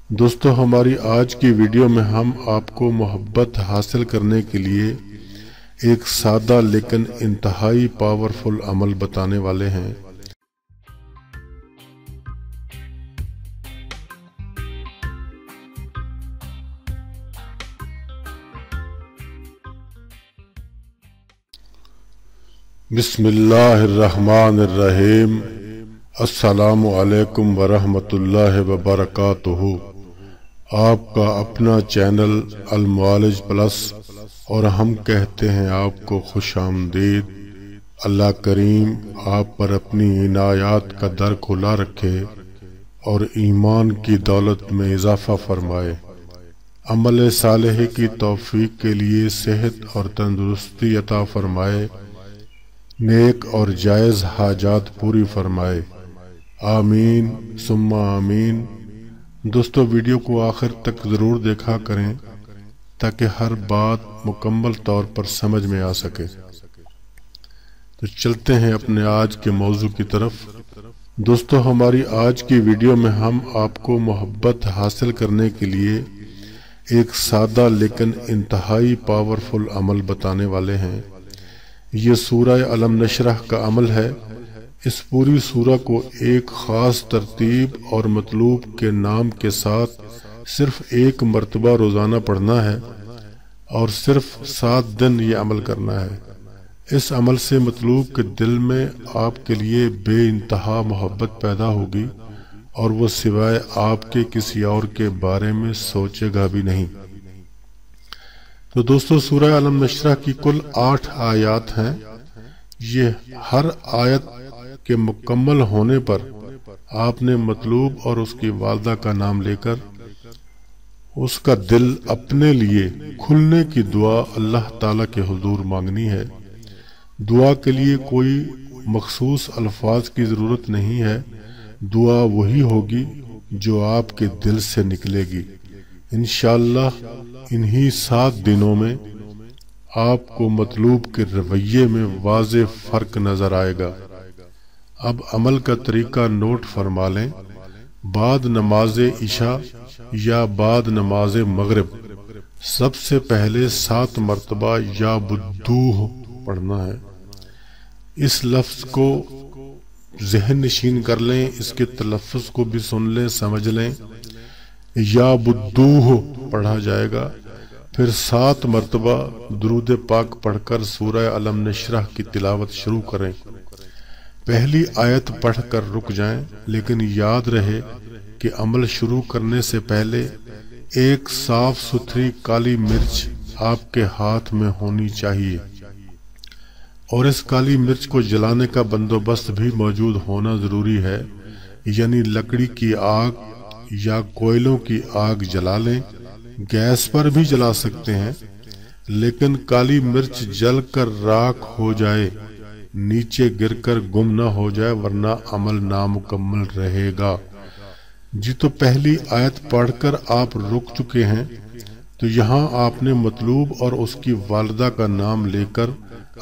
दोस्तों, हमारी आज की वीडियो में हम आपको मोहब्बत हासिल करने के लिए एक सादा लेकिन इंतहाई पावरफुल अमल बताने वाले हैं। बिस्मिल्लाहिर्रहमानिर्रहीम। अस्सलामु अलैकुम वरहमतुल्लाहि वबरकातुहू। आपका अपना चैनल अल-मुआलिज प्लस और हम कहते हैं आपको खुश आमदीद। अल्लाह करीम आप पर अपनी इनायात का दर खुला रखे और ईमान की दौलत में इजाफा फरमाए। अमल सालेह की तौफीक के लिए सेहत और तंदुरुस्ती अता फरमाए, नेक और जायज़ हाजात पूरी फरमाए। आमीन सुम्मा आमीन। दोस्तों, वीडियो को आखिर तक ज़रूर देखा करें ताकि हर बात मुकम्मल तौर पर समझ में आ सके। तो चलते हैं अपने आज के मौजू की तरफ। दोस्तों, हमारी आज की वीडियो में हम आपको मोहब्बत हासिल करने के लिए एक सादा लेकिन इंतहाई पावरफुल अमल बताने वाले हैं। ये सूरह अलम नशरह का अमल है। इस पूरी सूरह को एक ख़ास तरतीब और मतलूब के नाम के साथ सिर्फ एक मरतबा रोज़ाना पढ़ना है और सिर्फ 7 दिन ये अमल करना है। इस अमल से मतलूब के दिल में आपके लिए बेइंतहा मोहब्बत पैदा होगी और वो सिवाय आपके किसी और के बारे में सोचेगा भी नहीं। तो दोस्तों, सूरह अलम नशरह की कुल 8 आयत हैं। ये हर आयत के मुकम्मल होने पर आपने मतलूब और उसकी वालदा का नाम लेकर उसका दिल अपने लिए खुलने की दुआ अल्लाह ताला के हुजूर मांगनी है। दुआ के लिए कोई मखसूस अल्फाज की ज़रूरत नहीं है। दुआ वही होगी जो आपके दिल से निकलेगी। इंशाअल्लाह इन्हीं 7 दिनों में आपको मतलूब के रवैये में वाज़े फ़र्क नज़र आएगा। अब अमल का तरीका नोट फरमा लें। बाद नमाज इशा या बाद नमाज मगरिब सबसे पहले 7 मरतबा या बुद्दूह पढ़ना है। इस लफ्ज़ को ज़हन नशीन कर लें, इसके तलफ़्फ़ुज़ को भी सुन लें, समझ लें। या बुद्दूह पढ़ा जाएगा। फिर 7 मरतबा दुरूद पाक पढ़कर सूरह अलम नशरह की तिलावत शुरू करें। पहली आयत पढ़कर रुक जाएं, लेकिन याद रहे कि अमल शुरू करने से पहले एक साफ सुथरी काली मिर्च आपके हाथ में होनी चाहिए और इस काली मिर्च को जलाने का बंदोबस्त भी मौजूद होना जरूरी है। यानी लकड़ी की आग या कोयलों की आग जला लें। गैस पर भी जला सकते हैं, लेकिन काली मिर्च जलकर राख हो जाए, नीचे गिरकर गुम न हो जाए, वरना अमल नामुकम्मल रहेगा। जी, तो पहली आयत पढ़कर आप रुक चुके हैं, तो यहाँ आपने मतलूब और उसकी वालिदा का नाम लेकर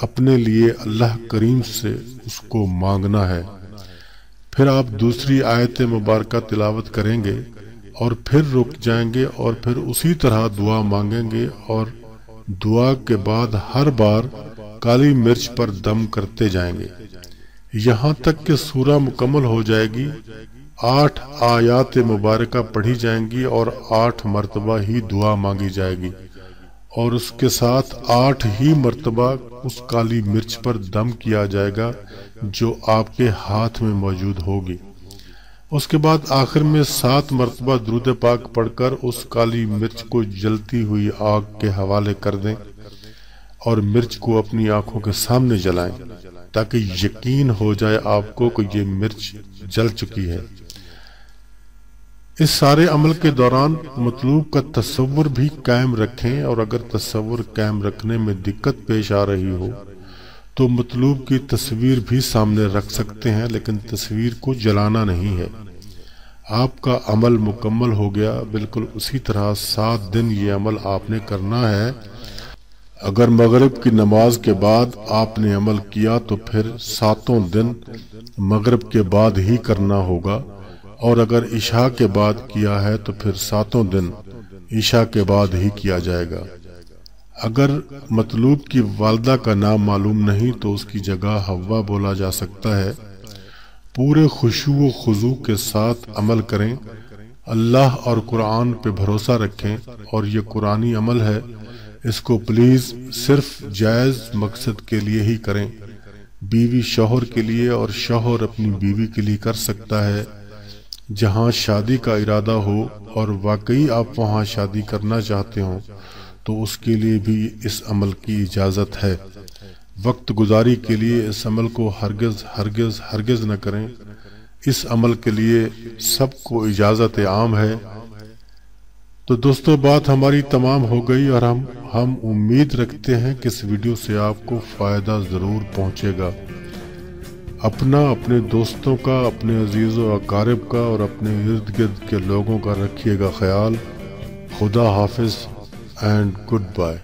अपने लिए अल्लाह करीम से उसको मांगना है। फिर आप दूसरी आयत मुबारका तिलावत करेंगे और फिर रुक जाएंगे और फिर उसी तरह दुआ मांगेंगे और दुआ के बाद हर बार काली मिर्च पर दम करते जाएंगे यहाँ तक कि सूरह मुकम्मल हो जाएगी। 8 आयत मुबारका पढ़ी जाएंगी और 8 मरतबा ही दुआ मांगी जाएगी और उसके साथ 8 ही मरतबा उस काली मिर्च पर दम किया जाएगा जो आपके हाथ में मौजूद होगी। उसके बाद आखिर में 7 मरतबा दुरूद पाक पढ़कर उस काली मिर्च को जलती हुई आग के हवाले कर दें और मिर्च को अपनी आंखों के सामने जलाएं ताकि यकीन हो जाए आपको कि ये मिर्च जल चुकी है। इस सारे अमल के दौरान मतलूब का तस्वुर भी कायम रखें और अगर तस्वुर कायम रखने में दिक्कत पेश आ रही हो तो मतलूब की तस्वीर भी सामने रख सकते हैं, लेकिन तस्वीर को जलाना नहीं है। आपका अमल मुकम्मल हो गया। बिल्कुल उसी तरह 7 दिन ये अमल आपने करना है। अगर मगरिब की नमाज के बाद आपने अमल किया तो फिर 7 दिन मगरिब के बाद ही करना होगा اور اگر عشاء کے بعد کیا ہے تو پھر 7 دن عشاء کے بعد ہی کیا جائے گا۔ اگر مطلوب کی والدہ کا نام معلوم نہیں تو اس کی جگہ حوا بولا جا سکتا ہے۔ پورے خشوع و خضوع کے ساتھ عمل کریں، اللہ اور قرآن پہ بھروسہ رکھیں، اور یہ قرآنی عمل ہے، اس کو پلیز صرف جائز مقصد کے لیے ہی کریں۔ بیوی شوہر کے لیے اور شوہر اپنی بیوی کے لیے کر سکتا ہے۔ جہاں شادی کا ارادہ ہو اور واقعی آپ وہاں شادی کرنا چاہتے ہوں تو اس کے لیے بھی اس عمل کی اجازت ہے۔ وقت گزاری کے لیے اس عمل کو ہرگز ہرگز ہرگز نہ کریں۔ اس عمل کے لیے سب کو اجازت عام ہے۔ تو دوستو بات ہماری تمام ہو گئی، اور ہم امید رکھتے ہیں کہ اس ویڈیو سے آپ کو فائدہ ضرور پہنچے گا۔ اپنا، اپنے دوستوں کا، اپنے عزیز و اقارب کا اور اپنے ارد گرد کے لوگوں کا رکھیے گا خیال۔ خدا حافظ اینڈ گڈ بائے۔